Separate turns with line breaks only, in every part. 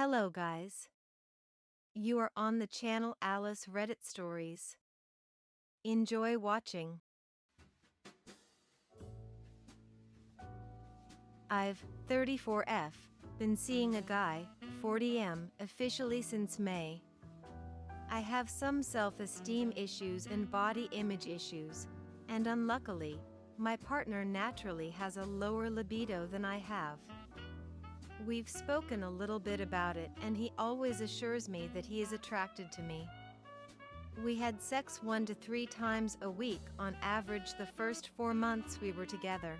Hello guys. You are on the channel Alice Reddit Stories. Enjoy watching. I've 34F been seeing a guy 40M officially since May. I have some self-esteem issues and body image issues, and unluckily, my partner naturally has a lower libido than I have. We've spoken a little bit about it and he always assures me that he is attracted to me. We had sex 1 to 3 times a week on average the first 4 months we were together.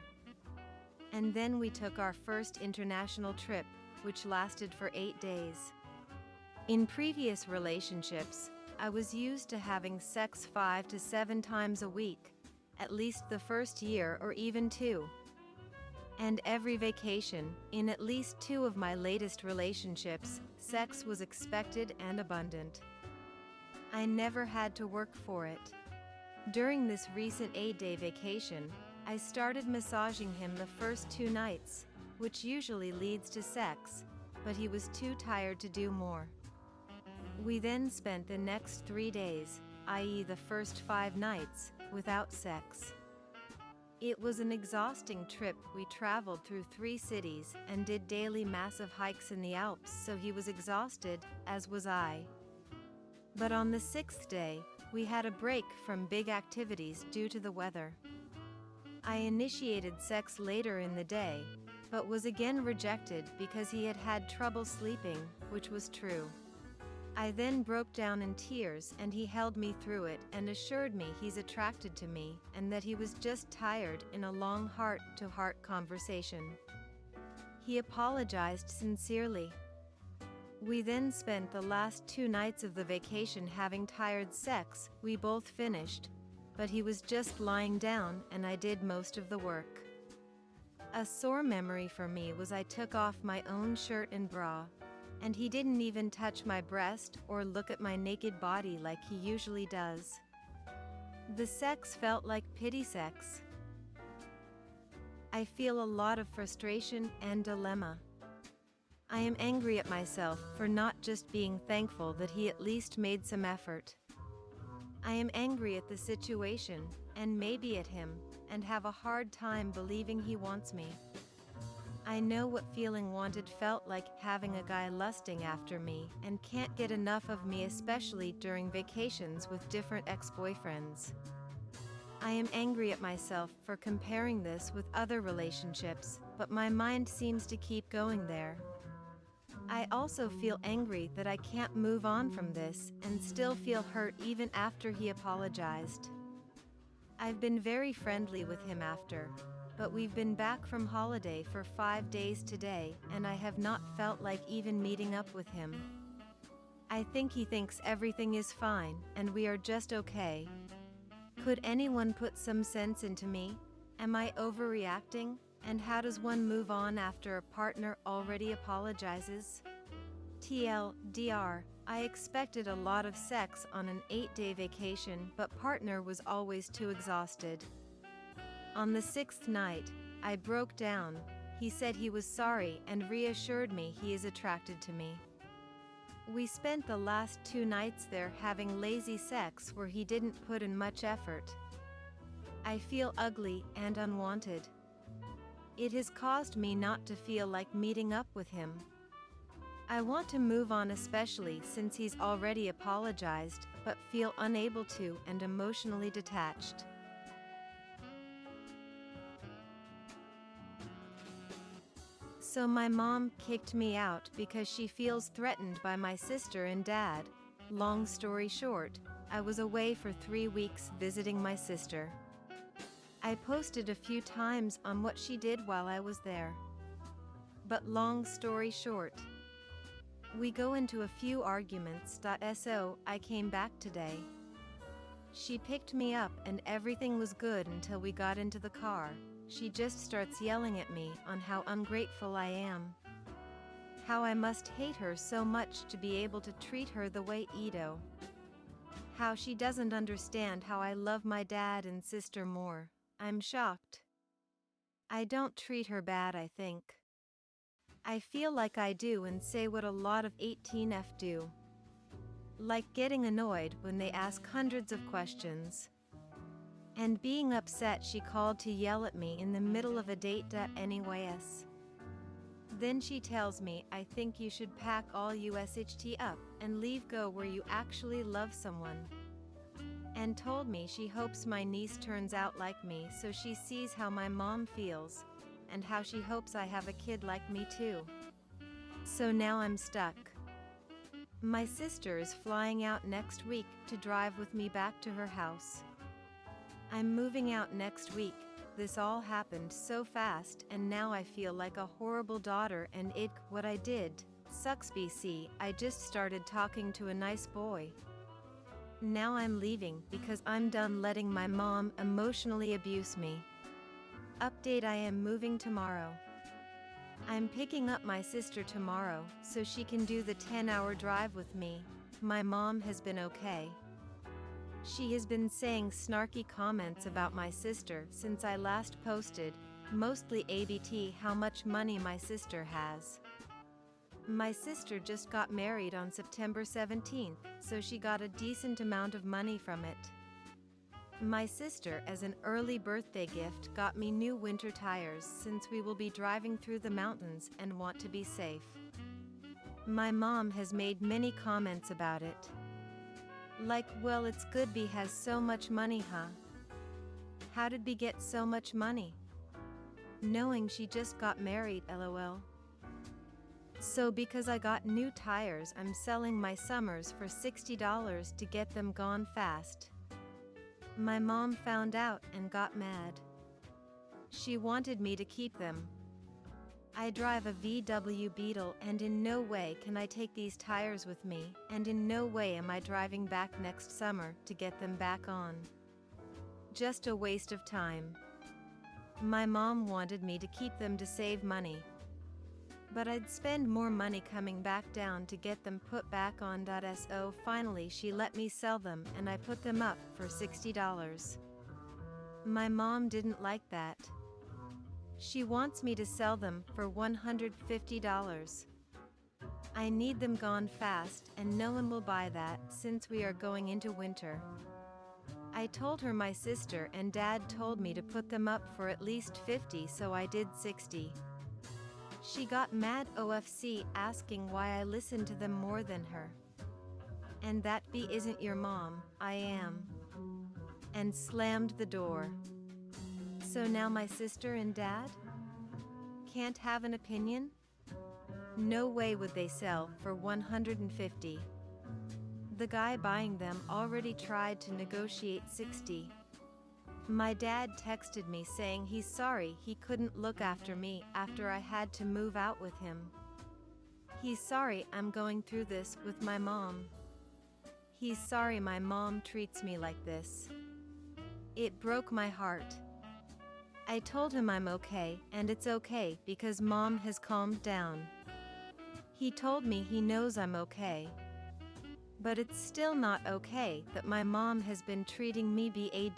And then we took our first international trip, which lasted for 8 days. In previous relationships, I was used to having sex 5 to 7 times a week, at least the first year or even 2. And every vacation, in at least 2 of my latest relationships, sex was expected and abundant. I never had to work for it. During this recent 8-day vacation, I started massaging him the first 2 nights, which usually leads to sex, but he was too tired to do more. We then spent the next 3 days, i.e. the first 5 nights, without sex. It was an exhausting trip. We traveled through 3 cities and did daily massive hikes in the Alps, so he was exhausted, as was I. But on the 6th day, we had a break from big activities due to the weather. I initiated sex later in the day, but was again rejected because he had had trouble sleeping, which was true. I then broke down in tears and he held me through it and assured me he's attracted to me and that he was just tired in a long heart-to-heart conversation. He apologized sincerely. We then spent the last 2 nights of the vacation having tired sex. We both finished, but he was just lying down and I did most of the work. A sore memory for me was I took off my own shirt and bra, and he didn't even touch my breast or look at my naked body like he usually does. The sex felt like pity sex. I feel a lot of frustration and dilemma. I am angry at myself for not just being thankful that he at least made some effort. I am angry at the situation, and maybe at him, and have a hard time believing he wants me. I know what feeling wanted felt like, having a guy lusting after me and can't get enough of me, especially during vacations with different ex-boyfriends. I am angry at myself for comparing this with other relationships, but my mind seems to keep going there. I also feel angry that I can't move on from this and still feel hurt even after he apologized. I've been very friendly with him after, but we've been back from holiday for 5 days today and I have not felt like even meeting up with him. I think he thinks everything is fine and we are just okay. Could anyone put some sense into me? Am I overreacting? And how does one move on after a partner already apologizes? TLDR, I expected a lot of sex on an 8-day vacation, but partner was always too exhausted. On the 6th night, I broke down. He said he was sorry and reassured me he is attracted to me. We spent the last 2 nights there having lazy sex where he didn't put in much effort. I feel ugly and unwanted. It has caused me not to feel like meeting up with him. I want to move on, especially since he's already apologized, but feel unable to and emotionally detached. So my mom kicked me out because she feels threatened by my sister and dad. Long story short, I was away for 3 weeks visiting my sister. I posted a few times on what she did while I was there. But long story short, we go into a few arguments. So I came back today. She picked me up and everything was good until we got into the car. She just starts yelling at me on how ungrateful I am. How I must hate her so much to be able to treat her the way Edo. How she doesn't understand how I love my dad and sister more. I'm shocked. I don't treat her bad, I think. I feel like I do and say what a lot of 18F do. Like getting annoyed when they ask hundreds of questions. And being upset she called to yell at me in the middle of a date anyways. Then she tells me I think you should pack all USHT up and leave go where you actually love someone. And told me she hopes my niece turns out like me so she sees how my mom feels, and how she hopes I have a kid like me too. So now I'm stuck. My sister is flying out next week to drive with me back to her house. I'm moving out next week. This all happened so fast and now I feel like a horrible daughter and what I did sucks. BC, I just started talking to a nice boy. Now I'm leaving because I'm done letting my mom emotionally abuse me. Update: I am moving tomorrow. I'm picking up my sister tomorrow so she can do the 10-hour drive with me. My mom has been okay. She has been saying snarky comments about my sister since I last posted, mostly ABT how much money my sister has. My sister just got married on September 17th, so she got a decent amount of money from it. My sister, as an early birthday gift, got me new winter tires since we will be driving through the mountains and want to be safe. My mom has made many comments about it. Like, well, it's good B has so much money, huh? How did B get so much money? Knowing she just got married, lol. So because I got new tires, I'm selling my summers for $60 to get them gone fast. My mom found out and got mad. She wanted me to keep them. I drive a VW Beetle and in no way can I take these tires with me, and in no way am I driving back next summer to get them back on. Just a waste of time. My mom wanted me to keep them to save money. But I'd spend more money coming back down to get them put back on. So finally she let me sell them and I put them up for $60. My mom didn't like that. She wants me to sell them for $150. I need them gone fast and no one will buy that since we are going into winter. I told her my sister and dad told me to put them up for at least $50, so I did $60. She got mad OFC, asking why I listened to them more than her. And that B isn't your mom, I am. And slammed the door. So now my sister and dad can't have an opinion? No way would they sell for $150. The guy buying them already tried to negotiate $60. My dad texted me saying he's sorry he couldn't look after me after I had to move out with him. He's sorry I'm going through this with my mom. He's sorry my mom treats me like this. It broke my heart. I told him I'm okay and it's okay because mom has calmed down. He told me he knows I'm okay. But it's still not okay that my mom has been treating me bad.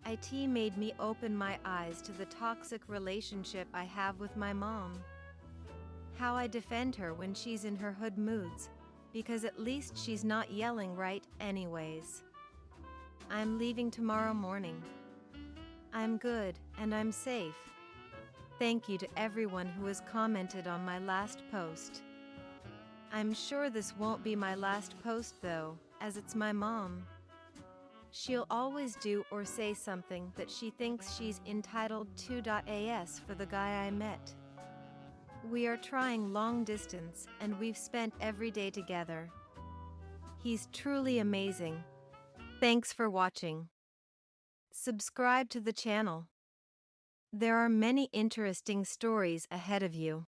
It made me open my eyes to the toxic relationship I have with my mom. How I defend her when she's in her hood moods, because at least she's not yelling right anyways. I'm leaving tomorrow morning. I'm good and I'm safe. Thank you to everyone who has commented on my last post. I'm sure this won't be my last post though, as it's my mom. She'll always do or say something that she thinks she's entitled to. As for the guy I met, we are trying long distance and we've spent every day together. He's truly amazing. Thanks for watching. Subscribe to the channel. There are many interesting stories ahead of you.